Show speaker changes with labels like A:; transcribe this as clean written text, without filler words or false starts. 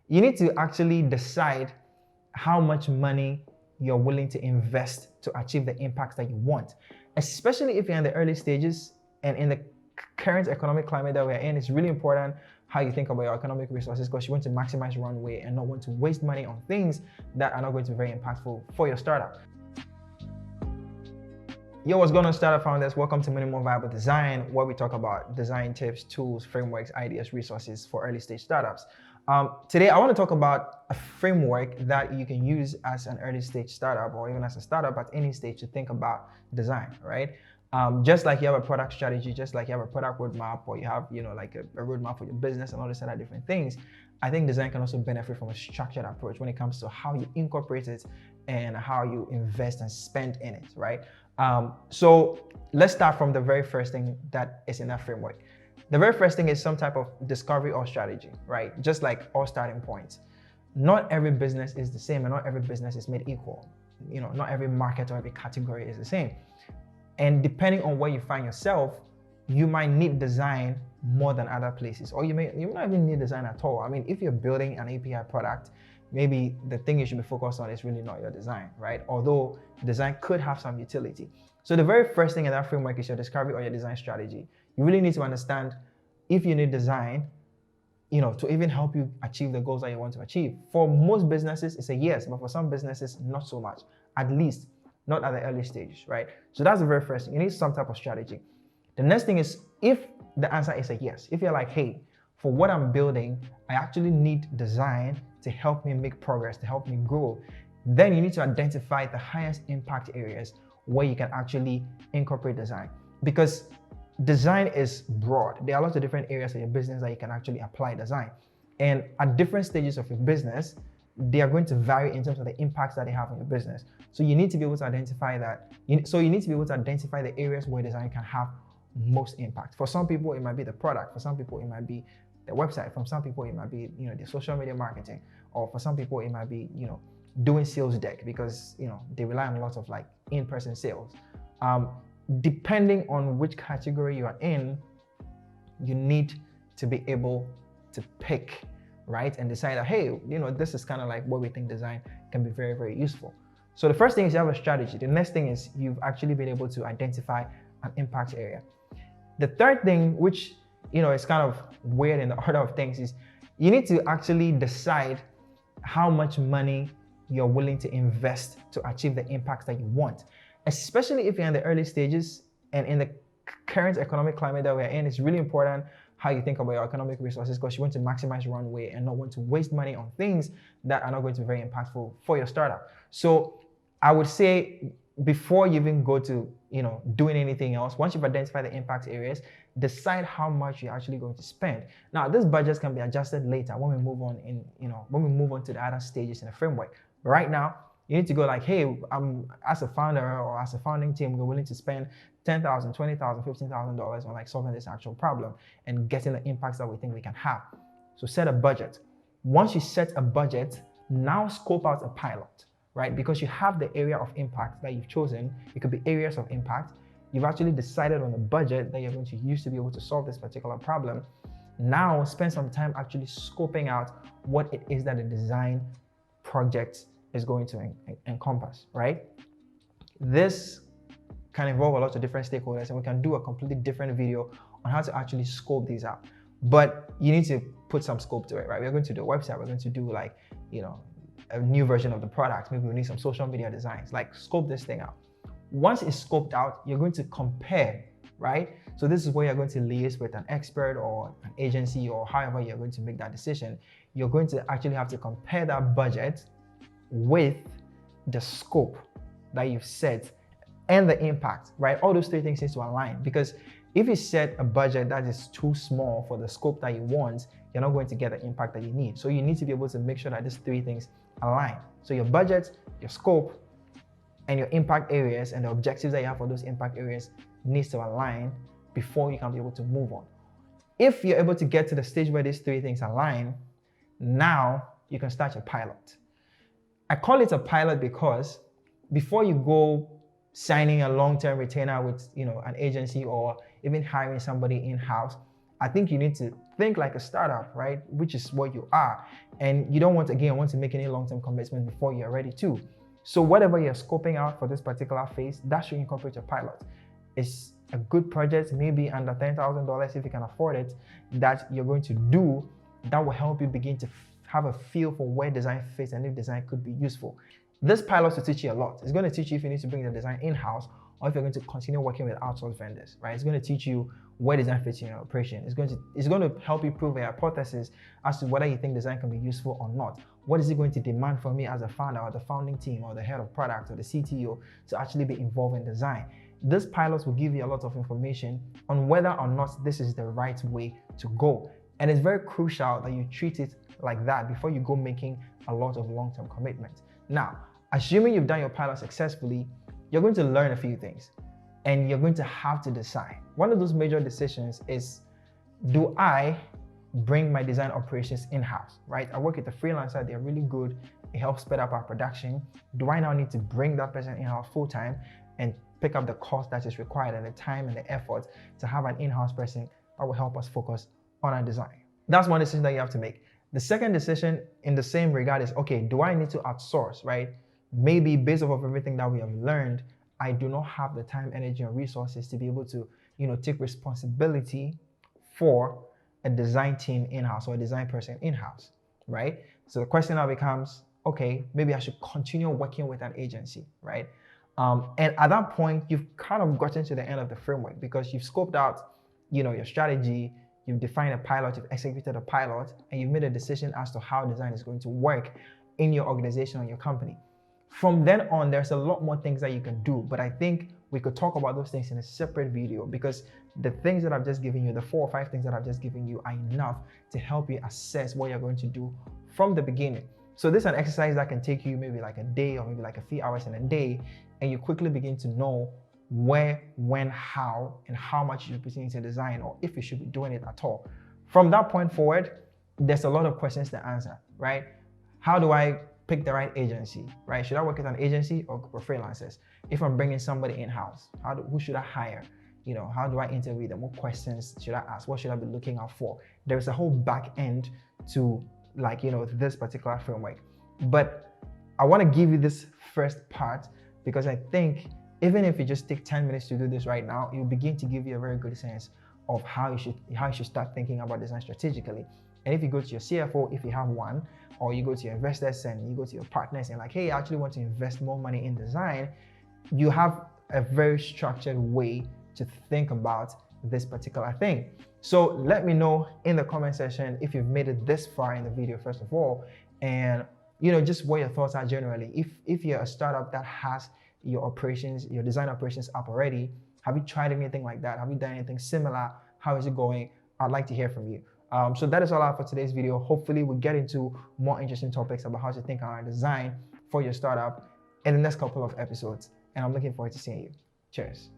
A: you need to actually decide how much money you're willing to invest to achieve the impacts that you want. Especially if you're in the early stages and in the current economic climate that we're in, it's really important how you think about your economic resources, because you want to maximize runway and not want to waste money on things that are not going to be very impactful for your startup. Yo, what's going on, startup founders? Welcome to Minimum Viable Design, where we talk about design tips, tools, frameworks, ideas, resources for early stage startups. Today, I want to talk about a framework that you can use as an early stage startup or even as a startup at any stage to think about design, right? Just like you have a product strategy, just like you have a product roadmap, or you have, like a roadmap for your business and all these other different things, I think design can also benefit from a structured approach when it comes to how you incorporate it and how you invest and spend in it, right? So let's start from the very first thing that is in that framework. The very first thing is some type of discovery or strategy, right? Just like all starting points. Not every business is the same and not every business is made equal. Not every market or every category is the same. And depending on where you find yourself, you might need design more than other places, or you may not even need design at all. I mean, if you're building an API product, maybe the thing you should be focused on is really not your design, right? Although design could have some utility. So the very first thing in that framework is your discovery or your design strategy. You really need to understand if you need design, to even help you achieve the goals that you want to achieve. For most businesses, it's a yes, but for some businesses, not so much, at least not at the early stages, right? So that's the very first thing. You need some type of strategy. The next thing is, if the answer is a yes, if you're like, hey, for what I'm building, I actually need design to help me make progress, to help me grow, then you need to identify the highest impact areas where you can actually incorporate design. Because design is broad. There are lots of different areas of your business that you can actually apply design. And at different stages of your business, they are going to vary in terms of the impacts that they have on your business. So you need to be able to identify that. So you need to be able to identify the areas where design can have most impact. For some people, it might be the product. For some people, it might be the website. For some people, it might be, the social media marketing. Or for some people, it might be, doing sales deck, because, they rely on lots of like in-person sales. Depending on which category you are in, you need to be able to pick, right? And decide that, hey, this is kind of like where we think design can be very, very useful. So the first thing is you have a strategy. The next thing is you've actually been able to identify an impact area. The third thing, which, is kind of weird in the order of things, is you need to actually decide how much money you're willing to invest to achieve the impacts that you want. Especially if you're in the early stages and in the current economic climate that we're in, it's really important how you think about your economic resources, because you want to maximize runway and not want to waste money on things that are not going to be very impactful for your startup. So I would say, before you even go to doing anything else, once you've identified the impact areas, decide how much you're actually going to spend. Now, this budget can be adjusted later when we move on to the other stages in the framework. But right now, you need to go like, hey, as a founder or as a founding team, we're willing to spend $10,000, $20,000, $15,000 on like solving this actual problem and getting the impacts that we think we can have. So set a budget. Once you set a budget, now scope out a pilot, right? Because you have the area of impact that you've chosen. It could be areas of impact. You've actually decided on the budget that you're going to use to be able to solve this particular problem. Now spend some time actually scoping out what it is that the design project is going to encompass, right? This can involve a lot of different stakeholders, and we can do a completely different video on how to actually scope these out. But you need to put some scope to it, right? We're going to do a website. We're going to do like, a new version of the product. Maybe we need some social media designs. Like, scope this thing out. Once it's scoped out, you're going to compare, right? So this is where you're going to liaise with an expert or an agency, or however you're going to make that decision. You're going to actually have to compare that budget with the scope that you've set and the impact, right? All those three things need to align, because if you set a budget that is too small for the scope that you want, you're not going to get the impact that you need. So you need to be able to make sure that these three things align. So your budget, your scope, and your impact areas and the objectives that you have for those impact areas needs to align before you can be able to move on. If you're able to get to the stage where these three things align, now you can start your pilot. I call it a pilot because before you go signing a long-term retainer with an agency or even hiring somebody in-house, I think you need to think like a startup, right? Which is what you are. And you don't want to make any long-term commitment before you're ready to. So whatever you're scoping out for this particular phase, that should incorporate your pilot. It's a good project, maybe under $10,000 if you can afford it, that you're going to do that will help you begin to have a feel for where design fits and if design could be useful. This pilot will teach you a lot. It's going to teach you if you need to bring the design in-house or if you're going to continue working with outsourced vendors, right? It's going to teach you where design fits in your operation. It's going to help you prove a hypothesis as to whether you think design can be useful or not. What is it going to demand from me as a founder or the founding team or the head of product or the CTO to actually be involved in design? This pilot will give you a lot of information on whether or not this is the right way to go. And it's very crucial that you treat it like that before you go making a lot of long-term commitments. Now, assuming you've done your pilot successfully, you're going to learn a few things and you're going to have to decide. One of those major decisions is, do I bring my design operations in-house, right? I work with a freelancer, they're really good. It helps speed up our production. Do I now need to bring that person in-house full-time and pick up the cost that is required and the time and the effort to have an in-house person that will help us focus on our design? That's one decision that you have to make. The second decision in the same regard is, okay, do I need to outsource, right? Maybe based off of everything that we have learned, I do not have the time, energy, and resources to be able to, take responsibility for a design team in-house or a design person in-house, right? So the question now becomes, okay, maybe I should continue working with an agency, right? And at that point, you've kind of gotten to the end of the framework because you've scoped out, your strategy, you've defined a pilot, you've executed a pilot, and you've made a decision as to how design is going to work in your organization or your company. From then on, there's a lot more things that you can do, but I think we could talk about those things in a separate video because the things that I've just given you, the 4 or 5 things that I've just given you are enough to help you assess what you're going to do from the beginning. So this is an exercise that can take you maybe like a day or maybe like a few hours in a day, and you quickly begin to know where, when, how, and how much you should put into design or if you should be doing it at all. From that point forward, there's a lot of questions to answer, right? How do I pick the right agency, right? Should I work with an agency or freelancers? If I'm bringing somebody in-house, who should I hire? How do I interview them? What questions should I ask? What should I be looking out for? There's a whole back end to this particular framework. But I want to give you this first part because I think even if you just take 10 minutes to do this right now, it will begin to give you a very good sense of how you should start thinking about design strategically. And if you go to your CFO, if you have one, or you go to your investors and you go to your partners and like, hey, I actually want to invest more money in design, you have a very structured way to think about this particular thing. So let me know in the comment section if you've made it this far in the video, first of all, and just what your thoughts are generally. If you're a startup that has your operations, your design operations up already, have you tried anything like that? Have you done anything similar? How is it going? I'd like to hear from you. So that is all I have for today's video. Hopefully we'll get into more interesting topics about how to think around design for your startup in the next couple of episodes. And I'm looking forward to seeing you. Cheers.